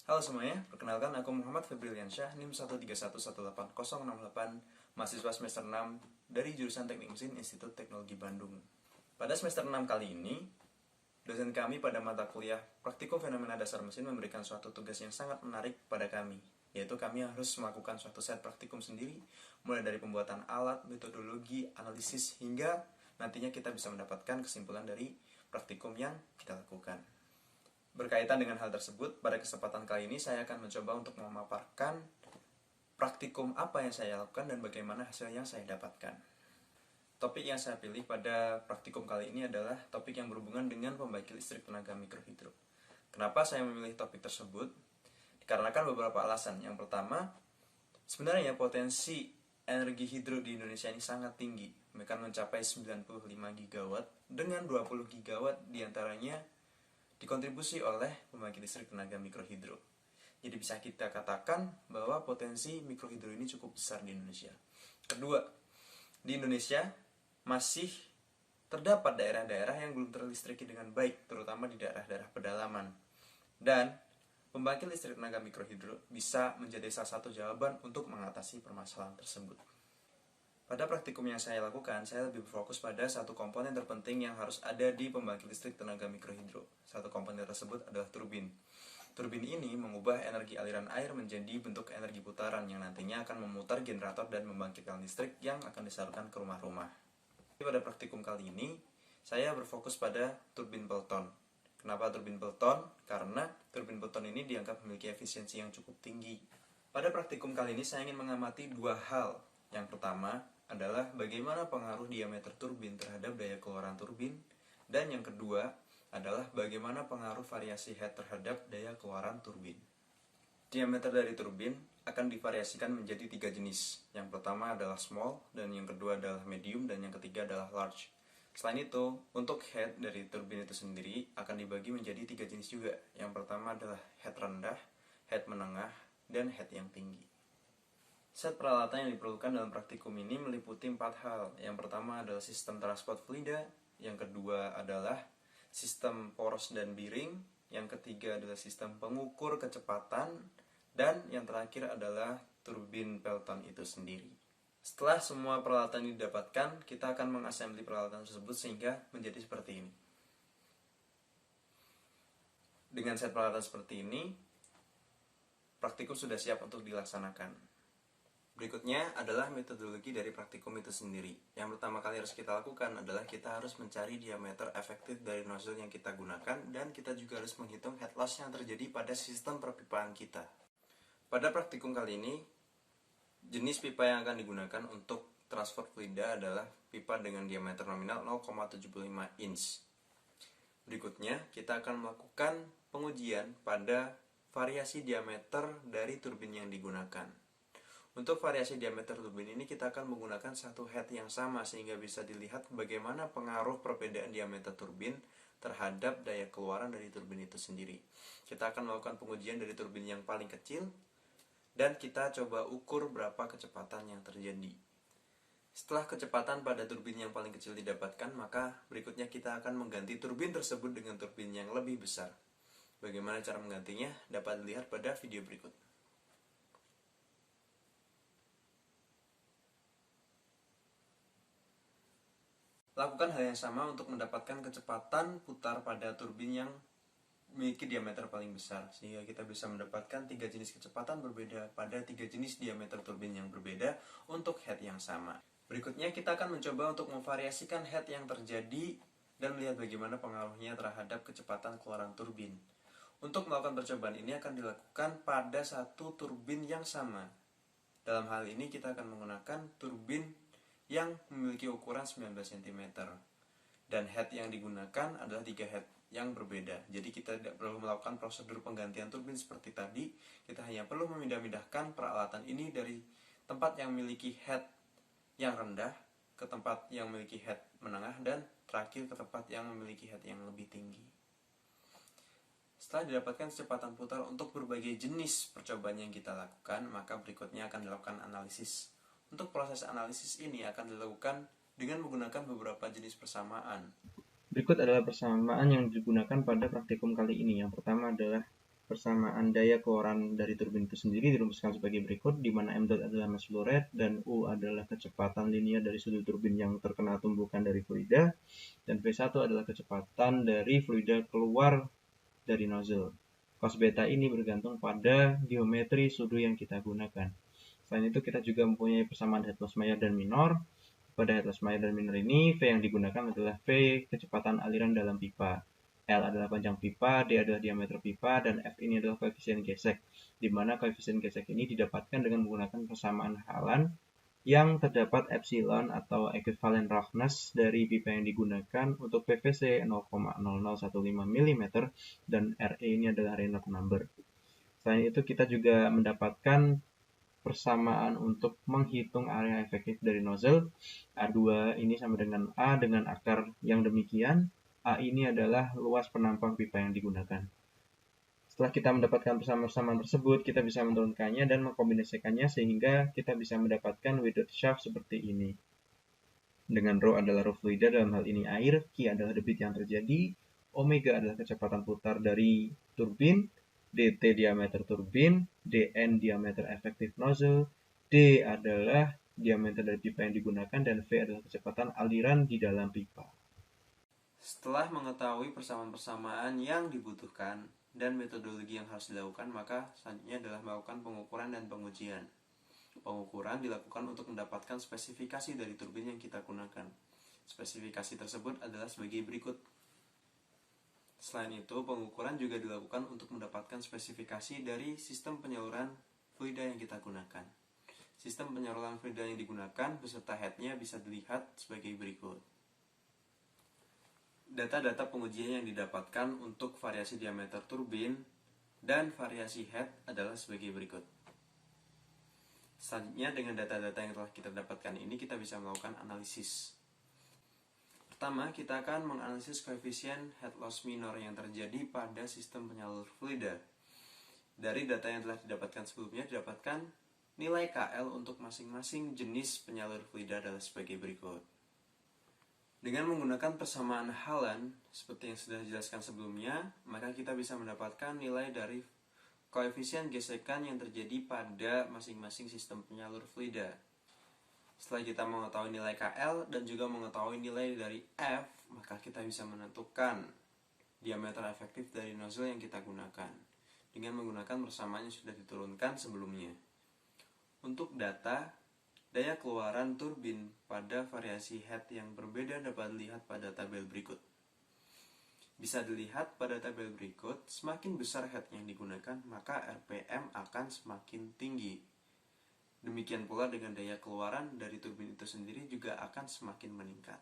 Halo semuanya, perkenalkan aku Muhammad Febriliansyah, NIM 131181068, mahasiswa semester 6 dari jurusan Teknik Mesin Institut Teknologi Bandung. Pada semester 6 kali ini, dosen kami pada mata kuliah Praktikum Fenomena Dasar Mesin memberikan suatu tugas yang sangat menarik pada kami, yaitu kami harus melakukan suatu set praktikum sendiri, mulai dari pembuatan alat, metodologi, analisis, hingga nantinya kita bisa mendapatkan kesimpulan dari praktikum yang kita lakukan. Berkaitan dengan hal tersebut, pada kesempatan kali ini saya akan mencoba untuk memaparkan praktikum apa yang saya lakukan dan bagaimana hasil yang saya dapatkan. Topik yang saya pilih pada praktikum kali ini adalah topik yang berhubungan dengan pembangkit listrik tenaga mikrohidro. Kenapa saya memilih topik tersebut? Dikarenakan beberapa alasan. Yang pertama, sebenarnya potensi energi hidro di Indonesia ini sangat tinggi, bahkan mencapai 95 gigawatt dengan 20 gigawatt diantaranya dikontribusi oleh pembangkit listrik tenaga mikrohidro. Jadi bisa kita katakan bahwa potensi mikrohidro ini cukup besar di Indonesia. Kedua, di Indonesia masih terdapat daerah-daerah yang belum terlistriki dengan baik, terutama di daerah-daerah pedalaman. Dan pembangkit listrik tenaga mikrohidro bisa menjadi salah satu jawaban untuk mengatasi permasalahan tersebut. Pada praktikum yang saya lakukan, saya lebih berfokus pada satu komponen terpenting yang harus ada di pembangkit listrik tenaga mikrohidro. Satu komponen tersebut adalah turbin. Turbin ini mengubah energi aliran air menjadi bentuk energi putaran yang nantinya akan memutar generator dan membangkitkan listrik yang akan disalurkan ke rumah-rumah. Pada praktikum kali ini, saya berfokus pada turbin Pelton. Kenapa turbin Pelton? Karena turbin Pelton ini dianggap memiliki efisiensi yang cukup tinggi. Pada praktikum kali ini saya ingin mengamati dua hal. Yang pertama adalah bagaimana pengaruh diameter turbin terhadap daya keluaran turbin, dan yang kedua adalah bagaimana pengaruh variasi head terhadap daya keluaran turbin. Diameter dari turbin akan divariasikan menjadi 3 jenis. Yang pertama adalah small, dan yang kedua adalah medium, dan yang ketiga adalah large. Selain itu, untuk head dari turbin itu sendiri akan dibagi menjadi 3 jenis juga. Yang pertama adalah head rendah, head menengah, dan head yang tinggi. Set peralatan yang diperlukan dalam praktikum ini meliputi 4 hal. Yang pertama adalah sistem transport fluida, yang kedua adalah sistem poros dan bearing, yang ketiga adalah sistem pengukur kecepatan, dan yang terakhir adalah turbin Pelton itu sendiri. Setelah semua peralatan ini didapatkan, kita akan mengassembly peralatan tersebut sehingga menjadi seperti ini. Dengan set peralatan seperti ini, praktikum sudah siap untuk dilaksanakan. Berikutnya adalah metodologi dari praktikum itu sendiri. Yang pertama kali harus kita lakukan adalah kita harus mencari diameter efektif dari nozzle yang kita gunakan, dan kita juga harus menghitung head loss yang terjadi pada sistem perpipaan kita. Pada praktikum kali ini, jenis pipa yang akan digunakan untuk transport fluida adalah pipa dengan diameter nominal 0,75 inch. Berikutnya, kita akan melakukan pengujian pada variasi diameter dari turbin yang digunakan. Untuk variasi diameter turbin ini kita akan menggunakan satu head yang sama sehingga bisa dilihat bagaimana pengaruh perbedaan diameter turbin terhadap daya keluaran dari turbin itu sendiri. Kita akan melakukan pengujian dari turbin yang paling kecil dan kita coba ukur berapa kecepatan yang terjadi. Setelah kecepatan pada turbin yang paling kecil didapatkan, maka berikutnya kita akan mengganti turbin tersebut dengan turbin yang lebih besar. Bagaimana cara menggantinya dapat dilihat pada video berikut. Lakukan hal yang sama untuk mendapatkan kecepatan putar pada turbin yang memiliki diameter paling besar, sehingga kita bisa mendapatkan 3 jenis kecepatan berbeda pada 3 jenis diameter turbin yang berbeda untuk head yang sama. Berikutnya kita akan mencoba untuk memvariasikan head yang terjadi dan melihat bagaimana pengaruhnya terhadap kecepatan keluaran turbin. Untuk melakukan percobaan ini akan dilakukan pada satu turbin yang sama. Dalam hal ini kita akan menggunakan turbin yang memiliki ukuran 19 cm. Dan head yang digunakan adalah 3 head yang berbeda. Jadi kita tidak perlu melakukan prosedur penggantian turbin seperti tadi. Kita hanya perlu memindah-mindahkan peralatan ini dari tempat yang memiliki head yang rendah ke tempat yang memiliki head menengah, dan terakhir ke tempat yang memiliki head yang lebih tinggi. Setelah didapatkan kecepatan putar untuk berbagai jenis percobaan yang kita lakukan, maka berikutnya akan dilakukan analisis. Untuk proses analisis ini akan dilakukan dengan menggunakan beberapa jenis persamaan. Berikut adalah persamaan yang digunakan pada praktikum kali ini. Yang pertama adalah Persamaan daya keluaran dari turbin itu sendiri dirumuskan sebagai berikut, di mana m dot adalah mass flow rate dan U adalah kecepatan linear dari sudut turbin yang terkena tumbukan dari fluida, dan V1 adalah kecepatan dari fluida keluar dari nozzle. Cos beta ini bergantung pada geometri sudu yang kita gunakan. Selain itu kita juga mempunyai persamaan head loss Mayer dan minor. Pada head loss Mayer dan minor ini, V yang digunakan adalah V kecepatan aliran dalam pipa. L adalah panjang pipa, D adalah diameter pipa, dan F ini adalah koefisien gesek, di mana koefisien gesek ini didapatkan dengan menggunakan persamaan halan yang terdapat epsilon atau equivalent roughness dari pipa yang digunakan. Untuk PVC 0,0015 mm dan RE ini adalah Reynolds number. Selain itu kita juga mendapatkan persamaan untuk menghitung area efektif dari nozzle. A2 ini sama dengan A dengan akar yang demikian. A ini adalah luas penampang pipa yang digunakan. Setelah kita mendapatkan persamaan tersebut, kita bisa menurunkannya dan mengkombinasikannya sehingga kita bisa mendapatkan Width shaft seperti ini. Dengan rho adalah rho fluida, dalam hal ini air, Q adalah debit yang terjadi, omega adalah kecepatan putar dari turbin, dt diameter turbin, dn diameter efektif nozzle, d adalah diameter dari pipa yang digunakan, dan v adalah kecepatan aliran di dalam pipa. Setelah mengetahui persamaan-persamaan yang dibutuhkan dan metodologi yang harus dilakukan, maka selanjutnya adalah melakukan pengukuran dan pengujian. Pengukuran dilakukan untuk mendapatkan spesifikasi dari turbin yang kita gunakan. Spesifikasi tersebut adalah sebagai berikut. Selain itu, pengukuran juga dilakukan untuk mendapatkan spesifikasi dari sistem penyaluran fluida yang kita gunakan. Sistem penyaluran fluida yang digunakan beserta headnya bisa dilihat sebagai berikut. Data-data pengujian yang didapatkan untuk variasi diameter turbin dan variasi head adalah sebagai berikut. Selanjutnya, dengan data-data yang telah kita dapatkan ini, kita bisa melakukan analisis. Pertama, kita akan menganalisis koefisien head loss minor yang terjadi pada sistem penyalur fluida. Dari data yang telah didapatkan sebelumnya, didapatkan nilai KL untuk masing-masing jenis penyalur fluida adalah sebagai berikut. Dengan menggunakan persamaan halan seperti yang sudah dijelaskan sebelumnya, maka kita bisa mendapatkan nilai dari koefisien gesekan yang terjadi pada masing-masing sistem penyalur fluida. Setelah kita mengetahui nilai KL dan juga mengetahui nilai dari F, maka kita bisa menentukan diameter efektif dari nozzle yang kita gunakan dengan menggunakan persamaan yang sudah diturunkan sebelumnya. Untuk data daya keluaran turbin pada variasi head yang berbeda dapat dilihat pada tabel berikut. Bisa dilihat pada tabel berikut, semakin besar head yang digunakan, maka RPM akan semakin tinggi. Demikian pula dengan daya keluaran dari turbin itu sendiri juga akan semakin meningkat.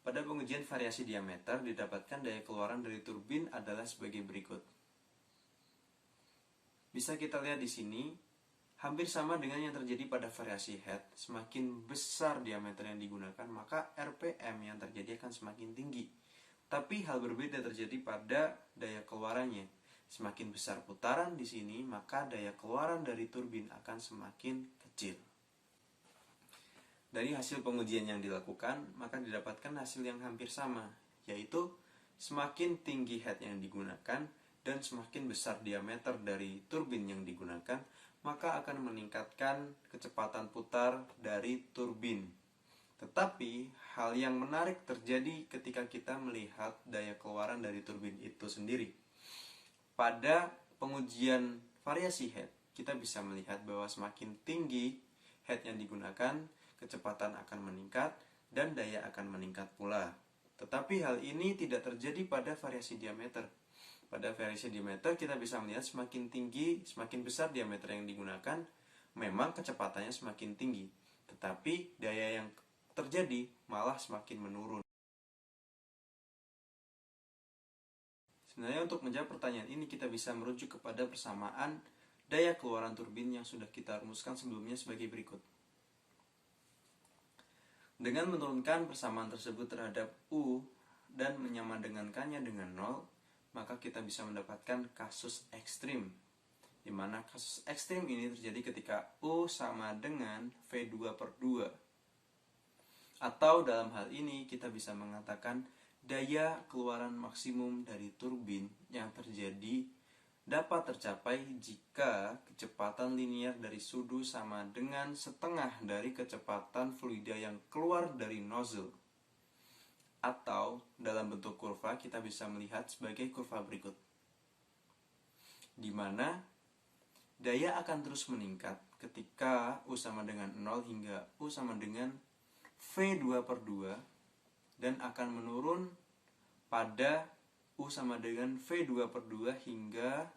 Pada pengujian variasi diameter, didapatkan daya keluaran dari turbin adalah sebagai berikut. Bisa kita lihat di sini, hampir sama dengan yang terjadi pada variasi head. Semakin besar diameter yang digunakan, maka RPM yang terjadi akan semakin tinggi. Tapi hal berbeda terjadi pada daya keluarannya. Semakin besar putaran di sini, maka daya keluaran dari turbin akan semakin kecil. Dari hasil pengujian yang dilakukan, maka didapatkan hasil yang hampir sama, yaitu semakin tinggi head yang digunakan dan semakin besar diameter dari turbin yang digunakan, maka akan meningkatkan kecepatan putar dari turbin. Tetapi hal yang menarik terjadi ketika kita melihat daya keluaran dari turbin itu sendiri. Pada pengujian variasi head, kita bisa melihat bahwa semakin tinggi head yang digunakan, kecepatan akan meningkat dan daya akan meningkat pula. Tetapi hal ini tidak terjadi pada variasi diameter. Pada variasi diameter kita bisa melihat semakin tinggi, semakin besar diameter yang digunakan, memang kecepatannya semakin tinggi, tetapi daya yang terjadi malah semakin menurun. Sebenarnya untuk menjawab pertanyaan ini kita bisa merujuk kepada persamaan daya keluaran turbin yang sudah kita rumuskan sebelumnya sebagai berikut. Dengan menurunkan persamaan tersebut terhadap U dan menyamandengankannya dengan 0, maka kita bisa mendapatkan kasus ekstrim, di mana kasus ekstrim ini terjadi ketika U sama dengan V2/2. Atau dalam hal ini kita bisa mengatakan daya keluaran maksimum dari turbin yang terjadi dapat tercapai jika kecepatan linier dari sudu sama dengan setengah dari kecepatan fluida yang keluar dari nozzle. Atau dalam bentuk kurva kita bisa melihat sebagai kurva berikut, di mana daya akan terus meningkat ketika U sama dengan 0 hingga U sama dengan V2 per 2 dan akan menurun pada U sama dengan V2 per 2 hingga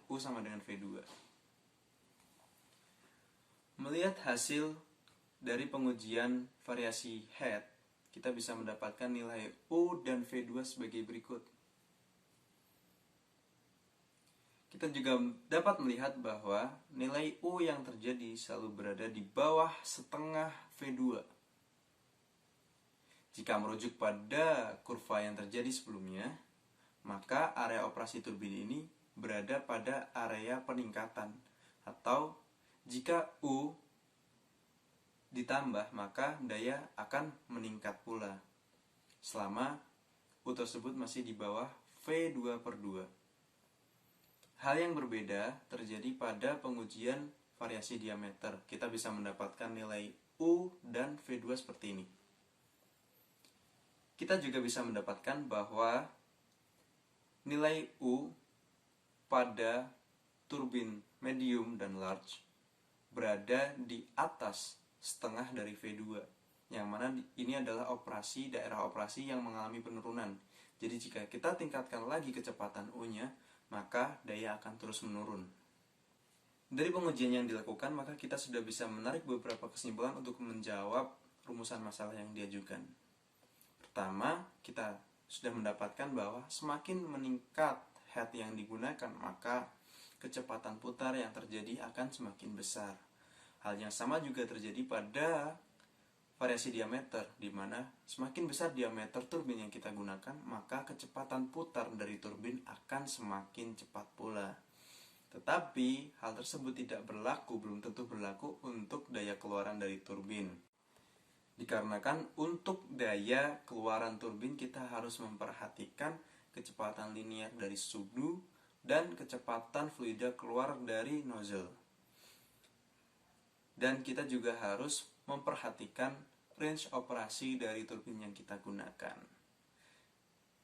U sama dengan V2. Melihat hasil dari pengujian variasi head, kita bisa mendapatkan nilai U dan V2 sebagai berikut. Kita juga dapat melihat bahwa nilai U yang terjadi selalu berada di bawah setengah V2. Jika merujuk pada kurva yang terjadi sebelumnya, maka area operasi turbin ini berada pada area peningkatan, atau jika U ditambah maka daya akan meningkat pula selama U tersebut masih di bawah V2 per 2. Hal yang berbeda terjadi pada pengujian variasi diameter. Kita bisa mendapatkan nilai U dan V2 seperti ini. Kita juga bisa mendapatkan bahwa nilai U pada turbin medium dan large berada di atas setengah dari V2, yang mana ini adalah daerah operasi yang mengalami penurunan. Jadi jika kita tingkatkan lagi kecepatan U-nya, maka daya akan terus menurun. Dari pengujian yang dilakukan, maka kita sudah bisa menarik beberapa kesimpulan untuk menjawab rumusan masalah yang diajukan. Pertama, kita sudah mendapatkan bahwa semakin meningkat head yang digunakan, maka kecepatan putar yang terjadi akan semakin besar. Hal yang sama juga terjadi pada variasi diameter, di mana semakin besar diameter turbin yang kita gunakan, maka kecepatan putar dari turbin akan semakin cepat pula. Tetapi hal tersebut belum tentu berlaku untuk daya keluaran dari turbin. Dikarenakan untuk daya keluaran turbin kita harus memperhatikan kecepatan linier dari sudu dan kecepatan fluida keluar dari nozzle. Dan kita juga harus memperhatikan range operasi dari turbin yang kita gunakan.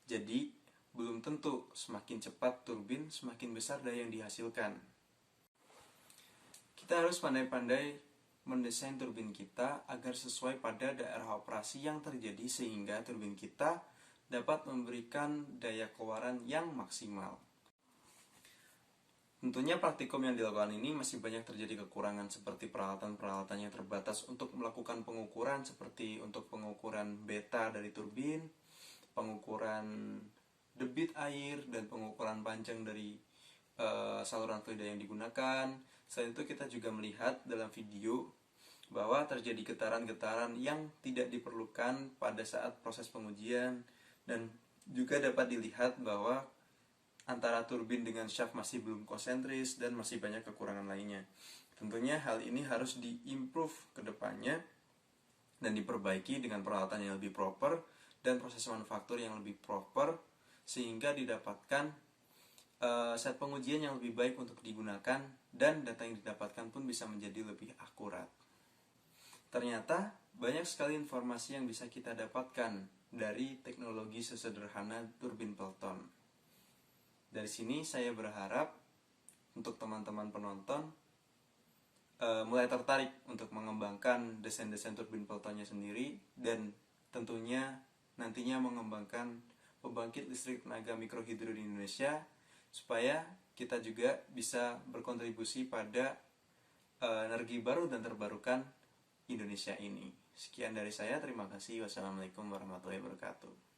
Jadi, belum tentu semakin cepat turbin, semakin besar daya yang dihasilkan. Kita harus pandai-pandai mendesain turbin kita agar sesuai pada daerah operasi yang terjadi, sehingga turbin kita dapat memberikan daya keluaran yang maksimal. Tentunya praktikum yang dilakukan ini masih banyak terjadi kekurangan, seperti peralatan-peralatan yang terbatas untuk melakukan pengukuran, seperti untuk pengukuran beta dari turbin, pengukuran debit air, dan pengukuran panjang dari saluran fluida yang digunakan. Selain itu kita juga melihat dalam video bahwa terjadi getaran-getaran yang tidak diperlukan pada saat proses pengujian, dan juga dapat dilihat bahwa antara turbin dengan shaft masih belum konsentris dan masih banyak kekurangan lainnya. Tentunya hal ini harus diimprove ke depannya dan diperbaiki dengan peralatan yang lebih proper dan proses manufaktur yang lebih proper, sehingga didapatkan set pengujian yang lebih baik untuk digunakan dan data yang didapatkan pun bisa menjadi lebih akurat. Ternyata banyak sekali informasi yang bisa kita dapatkan dari teknologi sesederhana turbin Pelton. Dari sini saya berharap untuk teman-teman penonton mulai tertarik untuk mengembangkan desain-desain turbin Peltonnya sendiri, dan tentunya nantinya mengembangkan pembangkit listrik tenaga mikrohidro di Indonesia, supaya kita juga bisa berkontribusi pada energi baru dan terbarukan Indonesia ini. Sekian dari saya, terima kasih. Wassalamualaikum warahmatullahi wabarakatuh.